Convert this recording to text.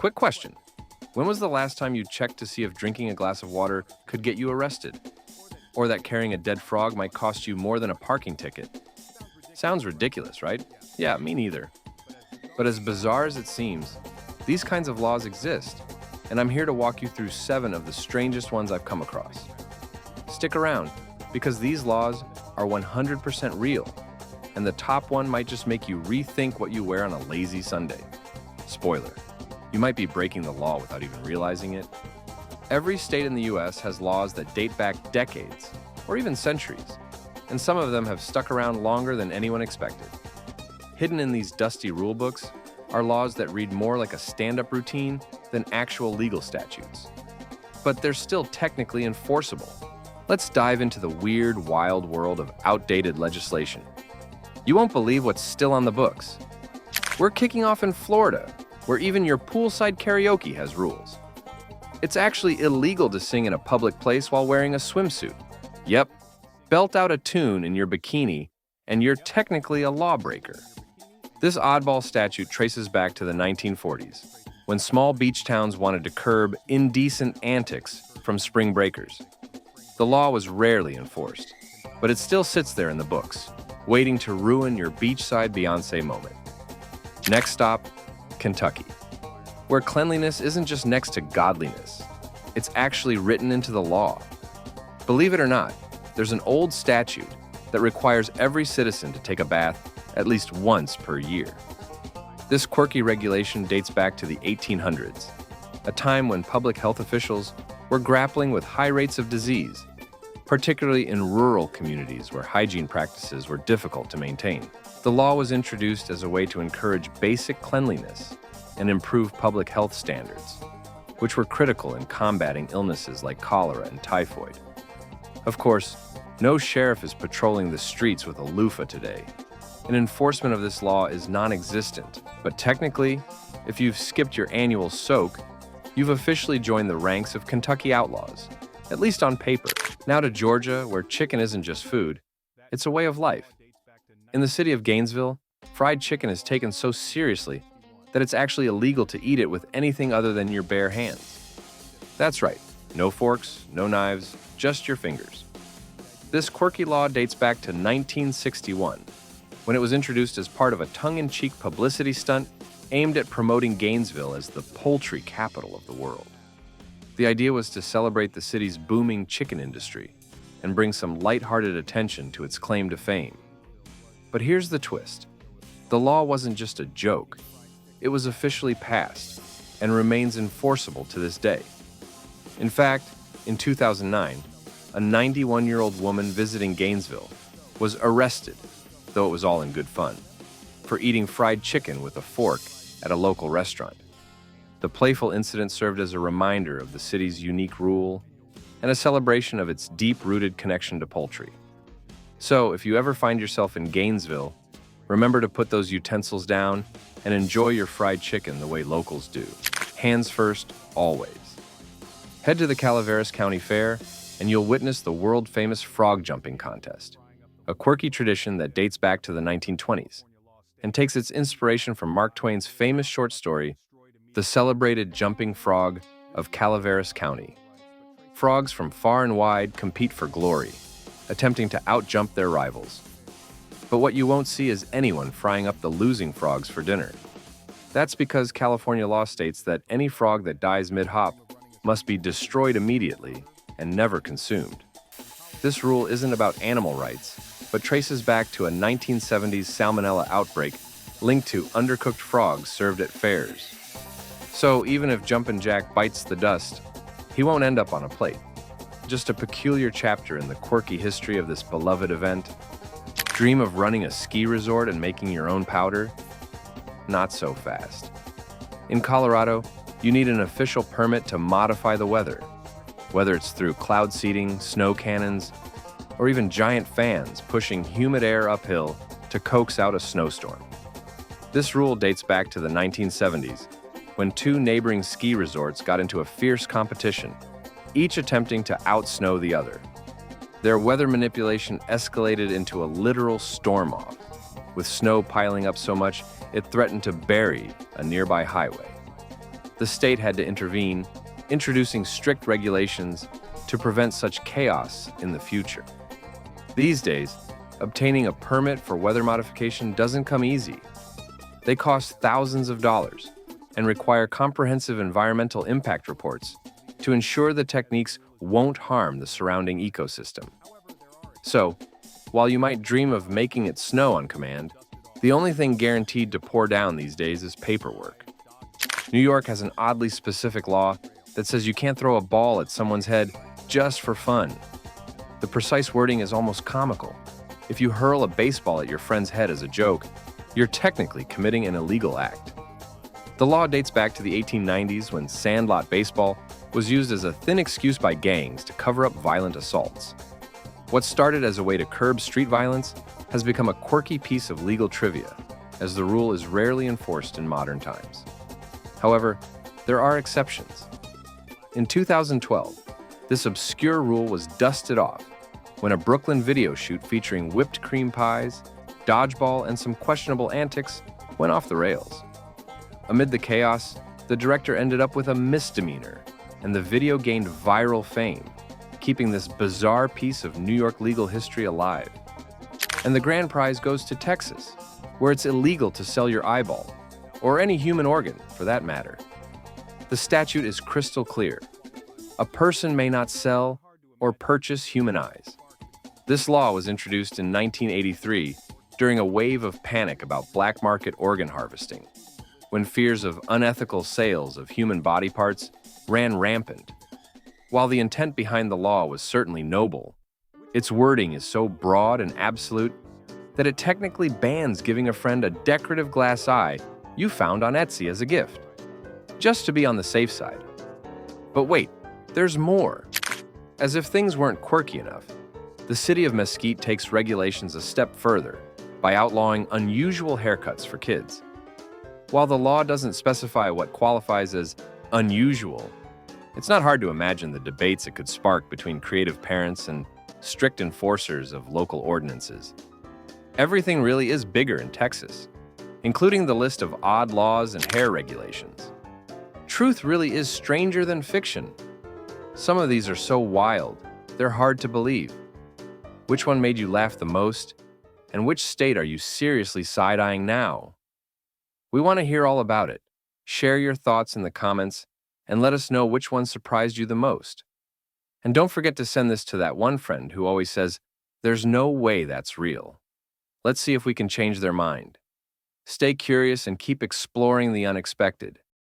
Quick question. When was the last time you checked to see if drinking a glass of water could get you arrested? Or that carrying a dead frog might cost you more than a parking ticket? Sounds ridiculous, right? Yeah, me neither. But as bizarre as it seems, these kinds of laws exist, and I'm here to walk you through 7 of the strangest ones I've come across. Stick around, because these laws are 100% real, and the top one might just make you rethink what you wear on a lazy Sunday. Spoiler, you might be breaking the law without even realizing it. Every state in the US has laws that date back decades, or even centuries, and some of them have stuck around longer than anyone expected. Hidden in these dusty rulebooks are laws that read more like a stand-up routine than actual legal statutes. But they're still technically enforceable. Let's dive into the weird, wild world of outdated legislation. You won't believe what's still on the books. We're kicking off in Florida, where even your poolside karaoke has rules. It's actually illegal to sing in a public place while wearing a swimsuit. Yep, belt out a tune in your bikini, and you're technically a lawbreaker. This oddball statute traces back to the 1940s, when small beach towns wanted to curb indecent antics from spring breakers. The law was rarely enforced, but it still sits there in the books, waiting to ruin your beachside Beyoncé moment. Next stop, Kentucky, where cleanliness isn't just next to godliness, it's actually written into the law. Believe it or not, there's an old statute that requires every citizen to take a bath at least once per year. This quirky regulation dates back to the 1800s, a time when public health officials were grappling with high rates of disease, particularly in rural communities where hygiene practices were difficult to maintain. The law was introduced as a way to encourage basic cleanliness and improve public health standards, which were critical in combating illnesses like cholera and typhoid. Of course, no sheriff is patrolling the streets with a loofah today, and enforcement of this law is non-existent. But technically, if you've skipped your annual soak, you've officially joined the ranks of Kentucky outlaws, at least on paper. Now to Georgia, where chicken isn't just food, it's a way of life. In the city of Gainesville, fried chicken is taken so seriously that it's actually illegal to eat it with anything other than your bare hands. That's right, no forks, no knives, just your fingers. This quirky law dates back to 1961, when it was introduced as part of a tongue-in-cheek publicity stunt aimed at promoting Gainesville as the poultry capital of the world. The idea was to celebrate the city's booming chicken industry and bring some lighthearted attention to its claim to fame. But here's the twist. The law wasn't just a joke. It was officially passed and remains enforceable to this day. In fact, in 2009, a 91-year-old woman visiting Gainesville was arrested, though it was all in good fun, for eating fried chicken with a fork at a local restaurant. The playful incident served as a reminder of the city's unique rule and a celebration of its deep-rooted connection to poultry. So, if you ever find yourself in Gainesville, remember to put those utensils down and enjoy your fried chicken the way locals do. Hands first, always. Head to the Calaveras County Fair, and you'll witness the world-famous frog jumping contest, a quirky tradition that dates back to the 1920s and takes its inspiration from Mark Twain's famous short story, The Celebrated Jumping Frog of Calaveras County. Frogs from far and wide compete for glory, attempting to outjump their rivals. But what you won't see is anyone frying up the losing frogs for dinner. That's because California law states that any frog that dies mid-hop must be destroyed immediately and never consumed. This rule isn't about animal rights, but traces back to a 1970s salmonella outbreak linked to undercooked frogs served at fairs. So even if Jumpin' Jack bites the dust, he won't end up on a plate. Just a peculiar chapter in the quirky history of this beloved event. Dream of running a ski resort and making your own powder? Not so fast. In Colorado, you need an official permit to modify the weather, whether it's through cloud seeding, snow cannons, or even giant fans pushing humid air uphill to coax out a snowstorm. This rule dates back to the 1970s, when 2 neighboring ski resorts got into a fierce competition, each attempting to outsnow the other. Their weather manipulation escalated into a literal storm-off, with snow piling up so much it threatened to bury a nearby highway. the state had to intervene, introducing strict regulations to prevent such chaos in the future. These days, obtaining a permit for weather modification doesn't come easy. They cost thousands of dollars and require comprehensive environmental impact reports to ensure the techniques won't harm the surrounding ecosystem. So, while you might dream of making it snow on command, the only thing guaranteed to pour down these days is paperwork. New York has an oddly specific law that says you can't throw a ball at someone's head just for fun. The precise wording is almost comical. If you hurl a baseball at your friend's head as a joke, you're technically committing an illegal act. The law dates back to the 1890s when sandlot baseball was used as a thin excuse by gangs to cover up violent assaults. What started as a way to curb street violence has become a quirky piece of legal trivia, as the rule is rarely enforced in modern times. However, there are exceptions. In 2012, this obscure rule was dusted off when a Brooklyn video shoot featuring whipped cream pies, dodgeball, and some questionable antics went off the rails. Amid the chaos, the director ended up with a misdemeanor, and the video gained viral fame, keeping this bizarre piece of New York legal history alive. And the grand prize goes to Texas, where it's illegal to sell your eyeball, or any human organ for that matter. The statute is crystal clear. A person may not sell or purchase human eyes. This law was introduced in 1983 during a wave of panic about black market organ harvesting, when fears of unethical sales of human body parts ran rampant. While the intent behind the law was certainly noble, its wording is so broad and absolute that it technically bans giving a friend a decorative glass eye you found on Etsy as a gift, just to be on the safe side. But wait, there's more. As if things weren't quirky enough, the city of Mesquite takes regulations a step further by outlawing unusual haircuts for kids. While the law doesn't specify what qualifies as unusual, it's not hard to imagine the debates it could spark between creative parents and strict enforcers of local ordinances. Everything really is bigger in Texas, including the list of odd laws and hair regulations. Truth really is stranger than fiction. Some of these are so wild, they're hard to believe. Which one made you laugh the most? And which state are you seriously side-eyeing now? We want to hear all about it. Share your thoughts in the comments and let us know which one surprised you the most. And don't forget to send this to that one friend who always says, "There's no way that's real." Let's see if we can change their mind. Stay curious and keep exploring the unexpected.